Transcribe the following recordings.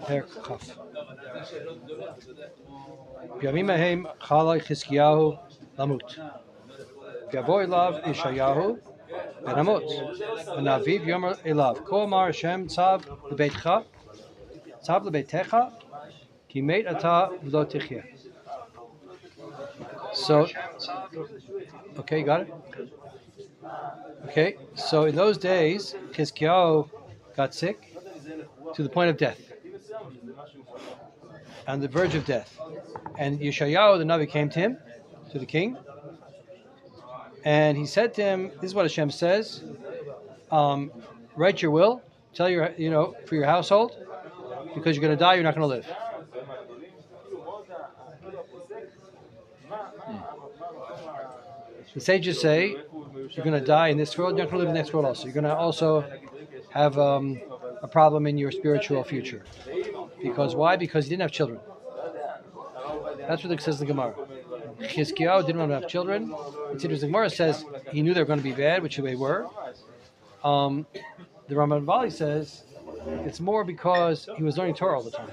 Perk Chaf. B'yamim hahem chala Chizkiyahu lamut. V'yavo elav Yeshayahu ben Amot. V'naviv yomer elav. Ko amar Hashem tzav lebeitcha, tzav lebeitecha, ki meit ata v'lo tichya. So, okay, got it? Okay, so in those days, Chizkiyahu got sick to the point of death, on the verge of death. And Yeshayahu, the Navi, came to him, to the king, and he said to him, this is what Hashem says, write your will, tell your, for your household, because you're going to die, you're not going to live. The sages say, you're going to die in this world, you're not going to live in the next world also. You're going to also have a problem in your spiritual future. Because why? Because he didn't have children. That's what it says in the Gemara. Chizkiyahu didn't want to have children. It's interesting. Gemara says he knew they were going to be bad, which they were. The Ramban says it's more because he was learning Torah all the time.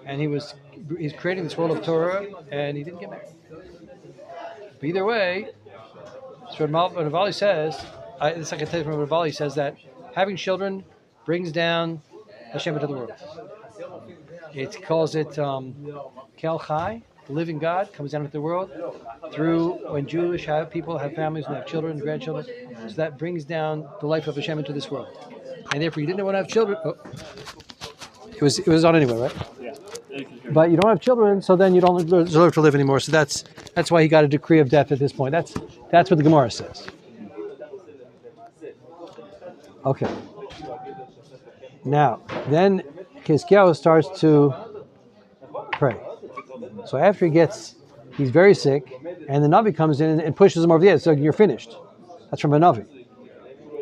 And he's creating this world of Torah, and he didn't get married. But either way, so Ravali says, it's like I tell you from Ravali says that having children brings down Hashem into the world. It calls it Kel Chai, the living God comes down into the world through when Jewish people have families and have children and grandchildren. So that brings down the life of Hashem into this world. And therefore you didn't want to have children. Oh. It was on anyway, right? Yeah. But you don't have children, so then you don't deserve to live anymore. So that's why he got a decree of death at this point. That's what the Gemara says. Okay. Now, then Chizkiyahu starts to pray. So after he's very sick, and the Navi comes in and pushes him over the edge. So you're finished. That's from a Navi.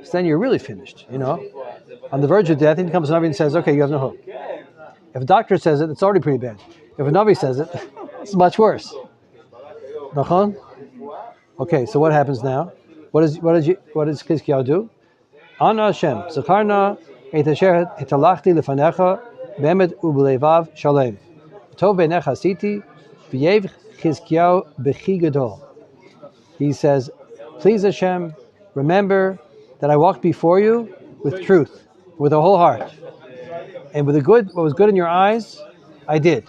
So then you're really finished, On the verge of death, in comes a Navi and says, okay, you have no hope. If a doctor says it, it's already pretty bad. If a Navi says it, it's much worse. Machon? Okay, so what happens now? What does Chizkiyahu do? Ana Hashem, Zacharna et asher hitalachti lefanecha be'emet u'b'leivav shalem. Tov beinecha asiti v'yev Chizkiyahu b'chi gadol. He says, please Hashem, remember that I walked before you with truth, with a whole heart. And with what was good in your eyes, I did.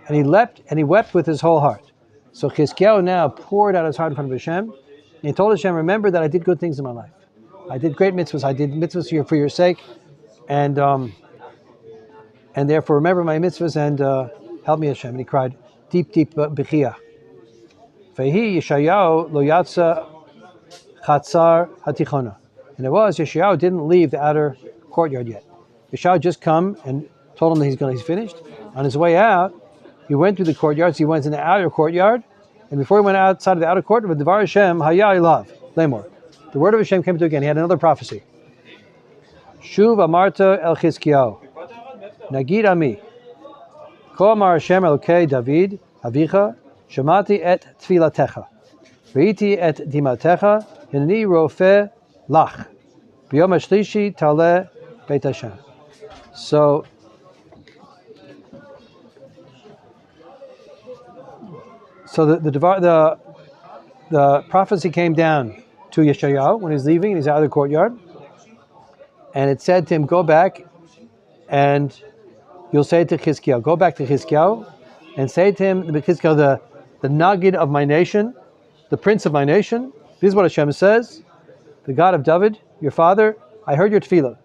And he wept with his whole heart. So Chizkiyahu now poured out his heart in front of Hashem, and he told Hashem, remember that I did good things in my life. I did great mitzvahs. I did mitzvahs for your sake, and therefore remember my mitzvahs and help me, Hashem. And he cried, deep bechia. Vehi Yeshayahu lo yatsa chatzar hatichona. And it was Yeshayahu didn't leave the outer courtyard yet. Yeshayahu just come and told him that he's finished. On his way out, he went through the courtyard. So he went in the outer courtyard, and before he went outside of the outer courtyard, Devar Hashem Haya Ilav Lemor. The word of Hashem came to again. He had another prophecy. Shuv Amarta El Chizkiyahu Nagid Ami Ko Amar Hashem Elokei David Avicha Shamati et Tfilatecha Veiti et Dimatecha Hinani Rofe Lach B'yom HaShlishi Taleh Beit Hashem. So the prophecy came down to Yeshayahu when he's leaving and he's out of the courtyard, and it said to him, go back and you'll say to Chizkiyahu, go back to Chizkiyahu and say to him, Chizkiyahu, the Nagid of my nation, the prince of my nation, this is what Hashem says, the God of David, your father, I heard your tefillah,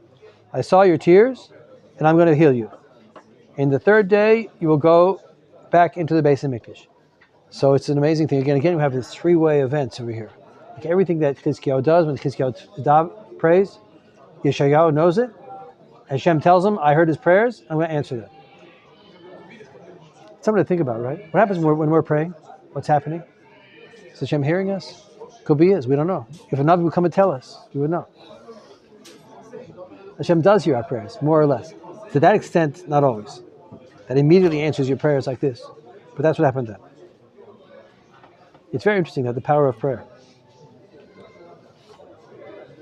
I saw your tears, and I'm going to heal you. In the third day, you will go back into the Beis HaMikdash. So it's an amazing thing. Again, we have this three-way events over here. Like everything that Chizkiyahu does, when Chizkiyahu prays, Yeshayahu knows it. Hashem tells him, I heard his prayers, I'm going to answer them. It's something to think about, right? What happens when we're praying? What's happening? Is Hashem hearing us? Could be is. We don't know. If a Navi would come and tell us, we would know. Hashem does hear our prayers, more or less. To that extent, not always. That immediately answers your prayers like this. But that's what happened then. It's very interesting that the power of prayer.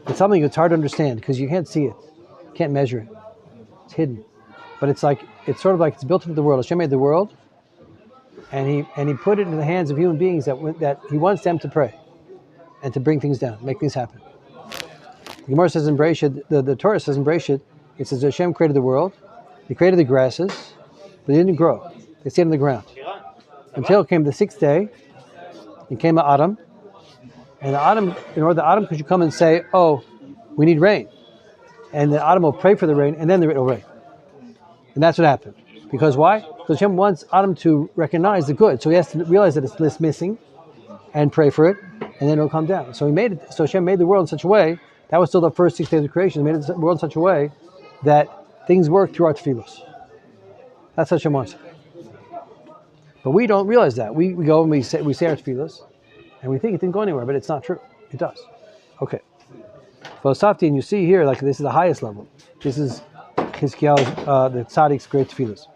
It's something that's hard to understand because you can't see it. You can't measure it. It's hidden. but it's sort of like it's built into the world. Hashem made the world, and he put it in the hands of human beings that he wants them to pray and to bring things down, make things happen. The Gemara says in Bereshit, the Torah says in Bereshit, it says Hashem created the world, he created the grasses, but they didn't grow. They stayed on the ground. Until it came the sixth day, it came Adam, and the Adam could you come and say, oh, we need rain. And the Adam will pray for the rain, and then it will rain. And that's what happened. Because why? Because Hashem wants Adam to recognize the good. So he has to realize that it's missing and pray for it, and then it'll come down. So Hashem made the world in such a way, that was still the first 6 days of creation, he made the world in such a way that things work through our tefillos. That's what Hashem wants. But we don't realize that. We go and we say our tefillos, and we think it didn't go anywhere, but it's not true. It does. Okay. Philosophy, and you see here, like this is the highest level. This is Chizkiyahu's, the Tzaddik's great tefillos.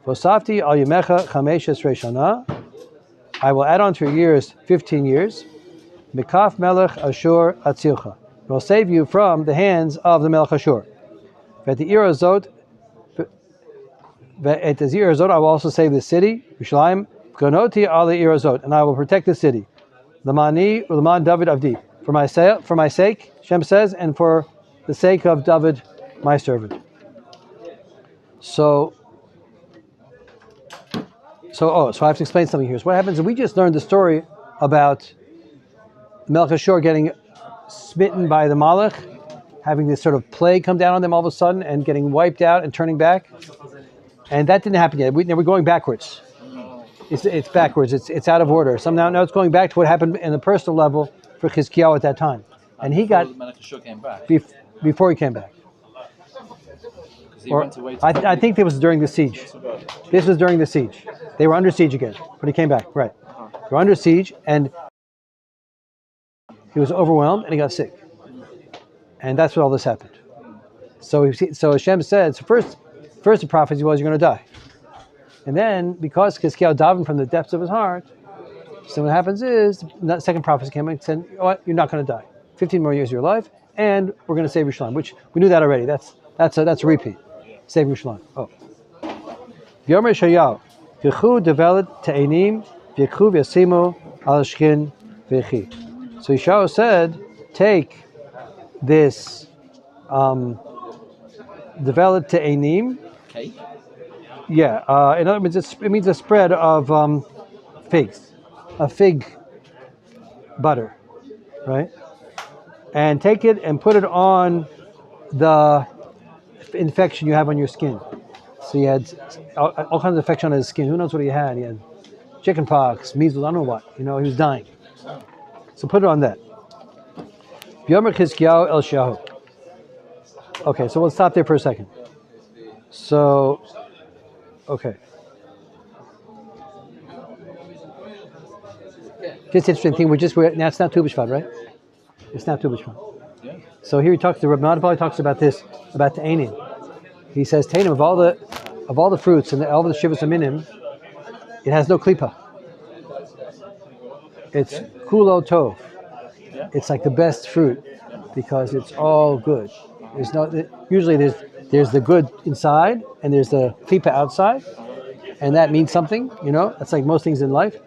Philosophy, al yemecha chamesh esrei shana. I will add on to your years 15 years. Mikaf melech Ashur atzilcha. It will save you from the hands of the Melech Ashur. At the Irazot, I will also save the city. Yerushalayim, Gonoti ala Irazot, and I will protect the city. Lamani u'laman David avdi. For my sake, Shem says, and for the sake of David, my servant. So I have to explain something here. So what happens is we just learned the story about Melech Ashur getting smitten by the Malach, having this sort of plague come down on them all of a sudden and getting wiped out and turning back. And that didn't happen yet. We're going backwards. It's backwards. It's out of order. Now it's going back to what happened in the personal level for Chizkiyahu at that time. And he got before he came back. I think it was during the siege. This was during the siege. They were under siege again, but he came back. Right. They were under siege, and he was overwhelmed, and he got sick. And that's what all this happened. So Hashem said, first the prophecy was, you're going to die. And then, because Chizkiyahu davened from the depths of his heart, so what happens is, the second prophecy came and said, you know what, you're not going to die. 15 more years of your life, and we're going to save Yerushalayim, which we knew that already. That's a repeat. Save Yerushalayim. Oh. Yomi Shayav, V'chu developed te'enim, V'chu v'yasimu al shkin v'chi. So Yeshayahu said, take this developed te'enim. Cake? Yeah. In other words, it means a spread of figs, a fig butter, right? And take it and put it on the infection you have on your skin. So he had all kinds of infection on his skin. Who knows what he had? He had chicken pox, measles, I don't know what. He was dying. So put it on that. Yomer Chizkiyahu el Shahu. Okay, so we'll stop there for a second. So, okay. Just interesting thing. Now it's not Tu B'Shvat, right? It's not Tu B'Shvat. Yeah. So here he talks. The Rothman probably talks about this, about the Einim. He says, Tainim, of all the fruits and all the Shivas Aminim, it has no klipa. It's kulo tov. It's like the best fruit because it's all good. Usually there's the good inside and there's the klipa outside, and that means something. That's like most things in life.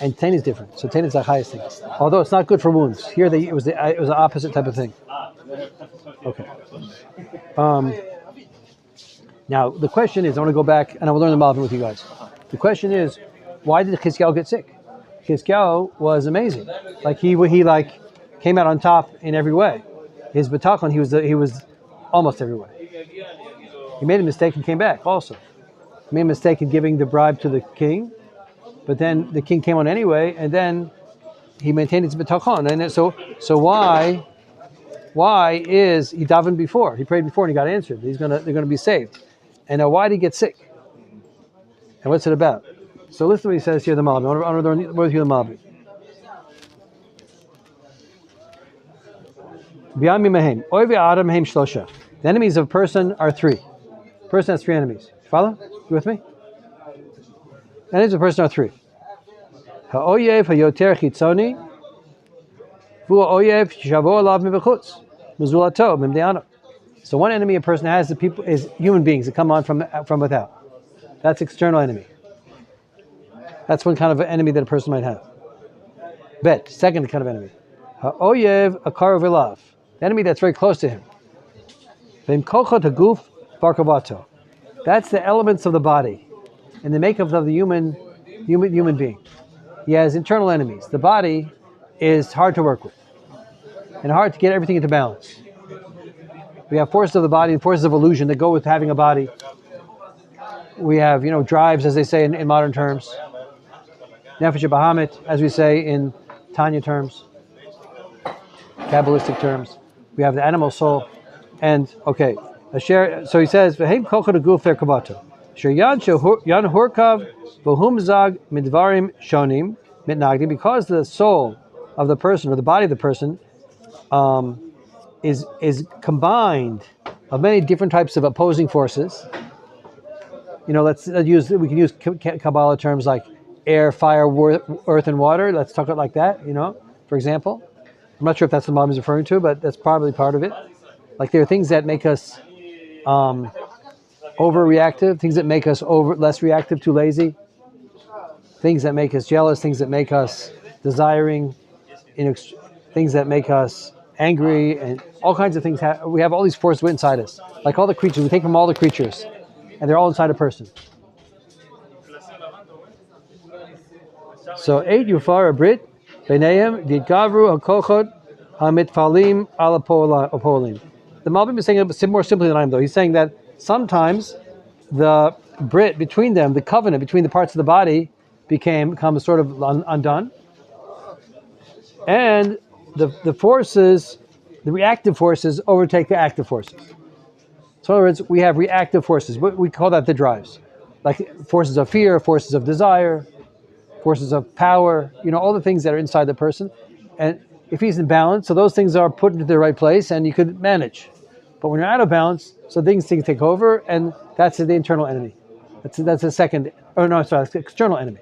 And Tain is different. So Tain is the highest thing. Although it's not good for wounds. Here it was the opposite type of thing. Okay. Now the question is, I want to go back and I will learn the Melachim with you guys. The question is, why did Chizkiyahu get sick? Chizkiyahu was amazing. Like he came out on top in every way. His bitachon, he was almost every way. He made a mistake and came back also. He made a mistake in giving the bribe to the king, but then the king came on anyway, and then he maintained his bitachon. And so why is he davened before? He prayed before and he got answered. They're gonna be saved. And now why did he get sick? And what's it about? So listen to what he says here in the Malbi. I want to learn with you the Malbi. The enemies of a person are three. A person has three enemies. Follow? You with me? The enemies of a person are three. Ha'oyev ha'yoter chitzoni, v'ha'oyev shavo alav mivachutz, mizulato mimde'ana. So one enemy a person has is human beings that come on from without. That's external enemy. That's one kind of enemy that a person might have. Bet, second kind of enemy. Ha'oyev akarav elav. The enemy that's very close to him. V'im kochot haguf barkavato. That's the elements of the body and the makeup of the human being. He has internal enemies. The body is hard to work with and hard to get everything into balance. We have forces of the body and forces of illusion that go with having a body. We have, drives, as they say in modern terms. Nefesh Bahamut, as we say in Tanya terms, Kabbalistic terms. We have the animal soul. And, okay, so he says, V'heim kochot haguf kabato. Sher yan hurkav v'hum zag midvarim shonim mitnagdim. Because the soul of the person, or the body of the person, is combined of many different types of opposing forces. We can use Kabbalah terms like air, fire, earth, and water. Let's talk it like that, for example. I'm not sure if that's what Mom is referring to, but that's probably part of it. Like there are things that make us overreactive, things that make us less reactive, too lazy, things that make us jealous, things that make us desiring, things that make us angry, and all kinds of things. We have all these forces inside us. Like all the creatures, we take from all the creatures, and they're all inside a person. So, 8 Yufar Brit, Beneim, Didgavru, Hakochot, Hamitfalim, Alapolim. The Malbim is saying it more simply than I am, though. He's saying that sometimes the Brit between them, the covenant between the parts of the body, becomes sort of undone. And the forces, the reactive forces, overtake the active forces. So in other words, we have reactive forces. We call that the drives. Like forces of fear, forces of desire, forces of power, all the things that are inside the person. And if he's in balance, so those things are put into the right place and you could manage. But when you're out of balance, so things take over, and that's the internal enemy. That's the second, that's the external enemy.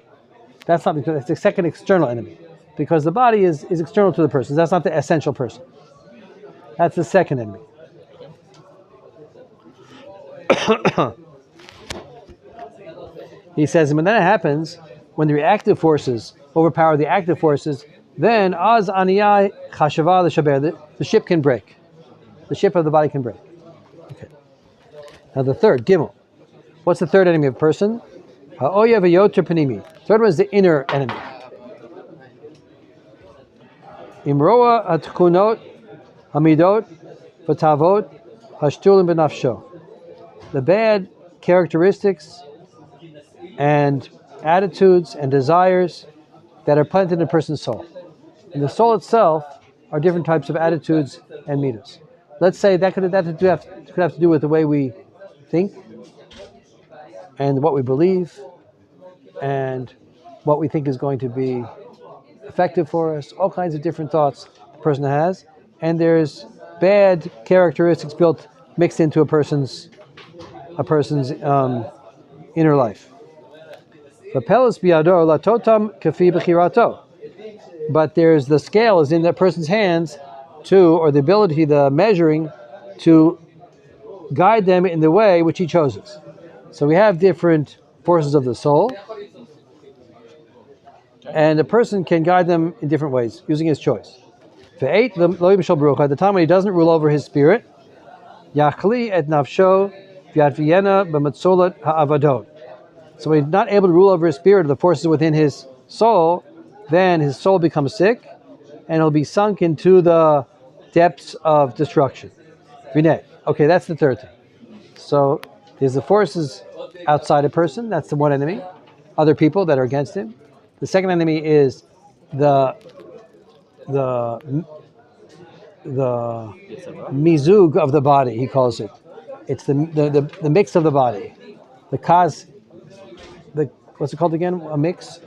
That's the second external enemy. Because the body is external to the person. That's not the essential person. That's the second enemy. He says, when that happens, when the reactive forces overpower the active forces, then az aniyai chashava l'shaber, the ship can break. The ship of the body can break. Okay. Now the third, Gimel. What's the third enemy of a person? Ha'oya v'yoter panimi. Third one is the inner enemy. Imroa atkunot hamidot v'tavot hashtulim b'nafsho. The bad characteristics and attitudes and desires that are planted in a person's soul. In the soul itself are different types of attitudes and midos. Let's say that could have to do with the way we think and what we believe and what we think is going to be effective for us, all kinds of different thoughts the person has, and there's bad characteristics mixed into a person's inner life. But there's the scale is in that person's hands or the ability, the measuring, to guide them in the way which he chooses. So we have different forces of the soul, and a person can guide them in different ways, using his choice. At the time when he doesn't rule over his spirit, Yachli et nafsho v'yadviyena b'matzolat ha'avadot. So when he's not able to rule over his spirit or the forces within his soul, then his soul becomes sick, and he'll be sunk into the depths of destruction. Okay, that's the third thing. So there's the forces outside a person, that's the one enemy. Other people that are against him. The second enemy is the mizug of the body, he calls it. It's the mix of the body. What's it called again? A mix?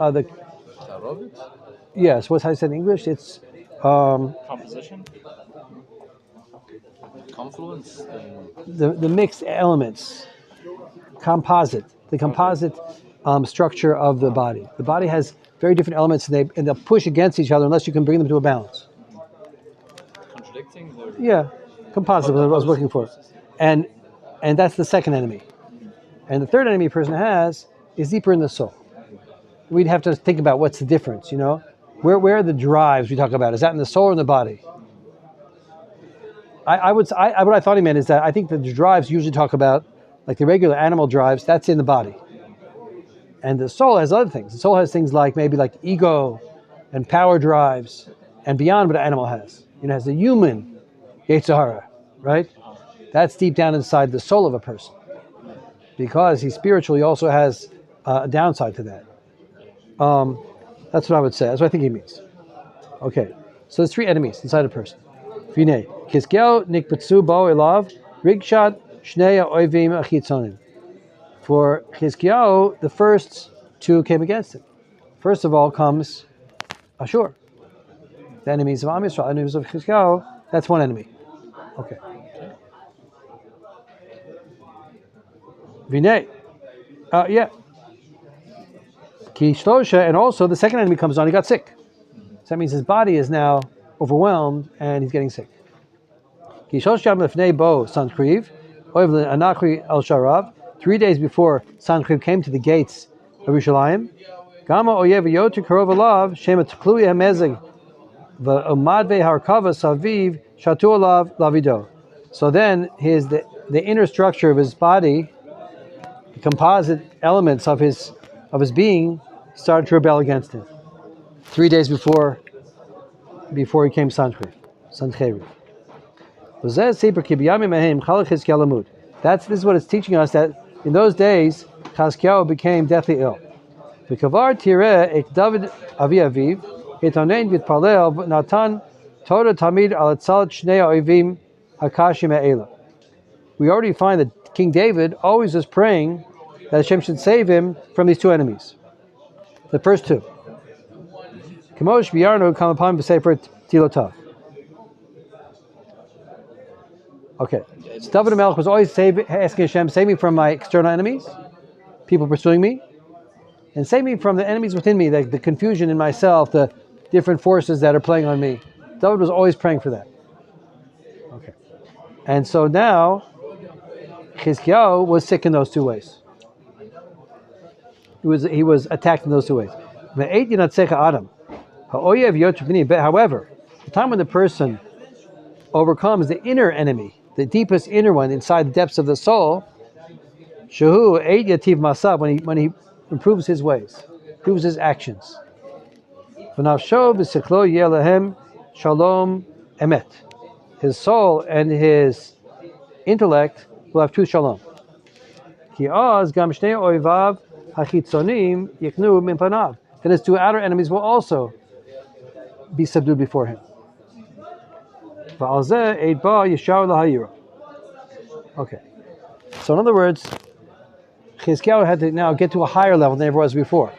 Yes, what's how you say in English? It's composition? Confluence? The mixed elements. Composite. The composite structure of the body. The body has very different elements, and they'll push against each other unless you can bring them to a balance. Contradicting? Yeah, composite was what I was looking for. and that's the second enemy. And the third enemy a person has is deeper in the soul. We'd have to think about what's the difference, Where are the drives we talk about? Is that in the soul or in the body? What I thought he meant is that I think the drives usually talk about, like the regular animal drives, that's in the body. And the soul has other things. The soul has things like maybe like ego and power drives and beyond what an animal has. It has the human Yetzer Hara, right? That's deep down inside the soul of a person. Because he's spiritual, he also has a downside to that. That's what I would say. That's what I think he means. Okay, so there's three enemies inside a person. Vine, Chizkiyahu nikbetzu bo elav rigshat shnei oivim achitzonim. For Chizkiyahu, the first two came against him. First of all comes Ashur, the enemies of Am Yisrael, enemies of Chizkiyahu. That's one enemy. Okay. Vine, yeah. Ki shlosha, and also the second enemy comes on. He got sick. So that means his body is now overwhelmed and he's getting sick. Ki shlosham lefnei bo Sanchriv, oiv anachri el sharav. 3 days before Sanchriv came to the gates of Yerushalayim, Gama oyev yoter karov alav shema tklui hamezeg v'omadve harkava saviv shatu alav lavido. So then the inner structure of his body, the composite elements of his being, started to rebel against him. 3 days before he came Sanchriv. This is what it's teaching us, that in those days Chizkiyahu became deathly ill. V'kavar tireh et David avi aviv etanen v'tpalel natan Torah tamid al tzal shnei oivim hakashim ha'ela. We already find that King David always was praying that Hashem should save him from these two enemies. The first two. Kamosh b'yarnu kam upon b'sefer tilotav. Okay. So David HaMelech was always asking Hashem, save me from my external enemies, people pursuing me, and save me from the enemies within me, the confusion in myself, the different forces that are playing on me. David was always praying for that. Okay. And so now, Chizkiyahu was sick in those two ways. He was attacked in those two ways. However, the time when the person overcomes the inner enemy, the deepest inner one inside the depths of the soul, Shahu Eid Yativ Masav, when he improves his ways, improves his actions. Shalom Emet. His soul and his intellect will have true shalom. Then his two outer enemies will also be subdued before him. Okay. So in other words, Chizkiyahu had to now get to a higher level than ever was before.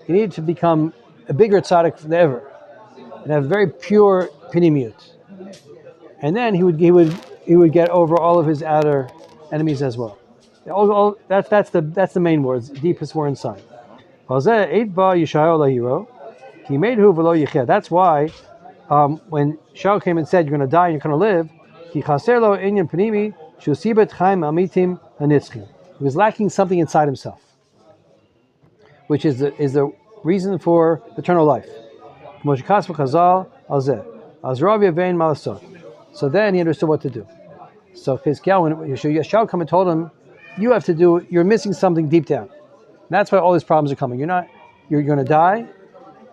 He needed to become a bigger tzaddik than ever and have very pure pinimiyut. And then he would get over all of his outer enemies as well. That's the main words, deepest word inside. That's why when Shaul came and said, you're going to die and you're going to live, he was lacking something inside himself, which is the reason for eternal life. So then he understood what to do. So Chizkiyahu, when Shaul came and told him, you're missing something deep down. And that's why all these problems are coming. You're going to die,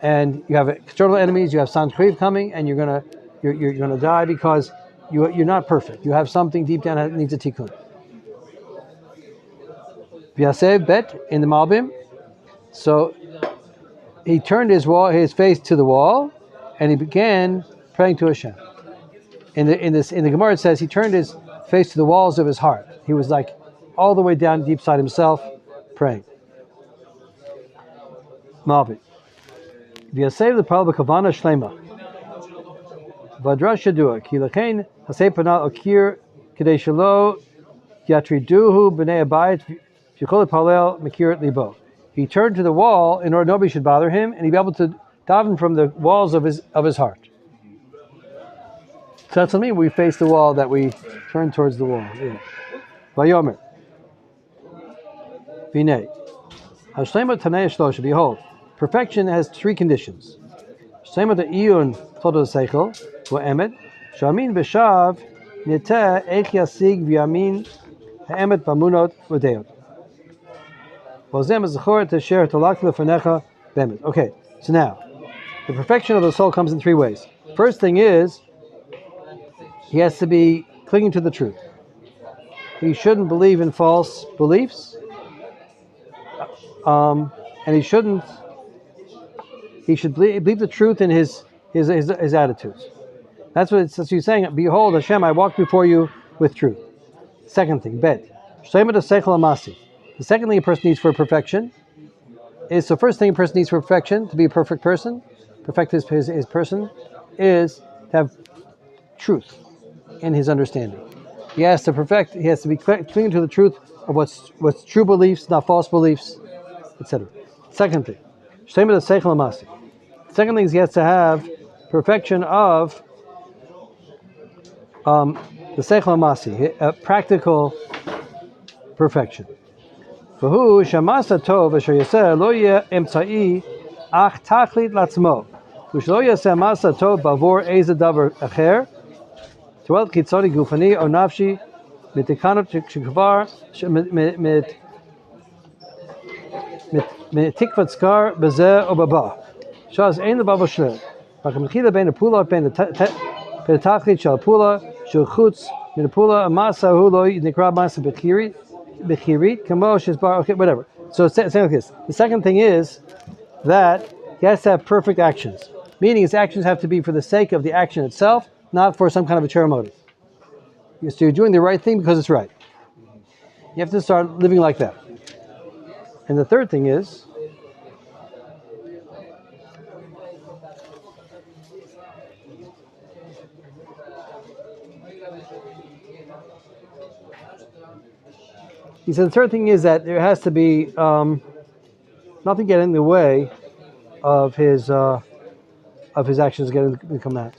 and you have external enemies. You have Sanchriv coming, and you're going to die because you're not perfect. You have something deep down that needs a tikkun. V'yasev bet in the Malbim. So he turned his face to the wall, and he began praying to Hashem. In the Gemara it says he turned his face to the walls of his heart. He was like all the way down deep inside himself, praying. Malbim. V'yasev the Pal b'kavana shlema. V'adra shadua ki lechein hasei panal okir k'dei shelo yatriduhu b'nei abayit v'chol palel mekir libo. He turned to the wall in order nobody should bother him, and he'd be able to daven from the walls of his heart. So that's what I mean. We face the wall, that we turn towards the wall. Yeah. Vayomer. Vinay. Hashlema Tanei Shlosha. Behold, perfection has three conditions. Hashlema de Iyun Todo Seichel, Emet. Shamin Beshav Niteh Eich Yasig V'Yamin Ha'emet Bamunot V'Deot. Okay, so now, the perfection of the soul comes in three ways. First thing is, he has to be clinging to the truth. He shouldn't believe in false beliefs, and he should believe the truth in his attitudes. That's what he's saying. Behold, Hashem, I walk before you with truth. Second thing, bet. The second thing a person needs for perfection is, so first thing a person needs for perfection, to be a perfect person, perfect his person, is to have truth in his understanding. He has to be clinging to the truth of what's true beliefs, not false beliefs, etc. Second thing, the second thing is he has to have perfection of the seichel masi, a practical perfection. V'hu shamasa tov asher yaseh lo yeh emtzai ach tachlit latzmo. V'shlo yaseh masa tov bavor eze davar acher toel kitzori gufani o nafshi mitikanot shekvar mitikvat skar bezeh o baba. Shaz ein lebavo shleh. V'kamechila ben apula ben tachlit shal apula shel chutz min apula amasa hu lo nikra masa bechirit. Okay, whatever. So say like this. The second thing is that he has to have perfect actions. Meaning his actions have to be for the sake of the action itself, not for some kind of a ulterior motive. So you're doing the right thing because it's right. You have to start living like that. And the third thing is, he said the third thing is that there has to be nothing get in the way of his actions getting become that.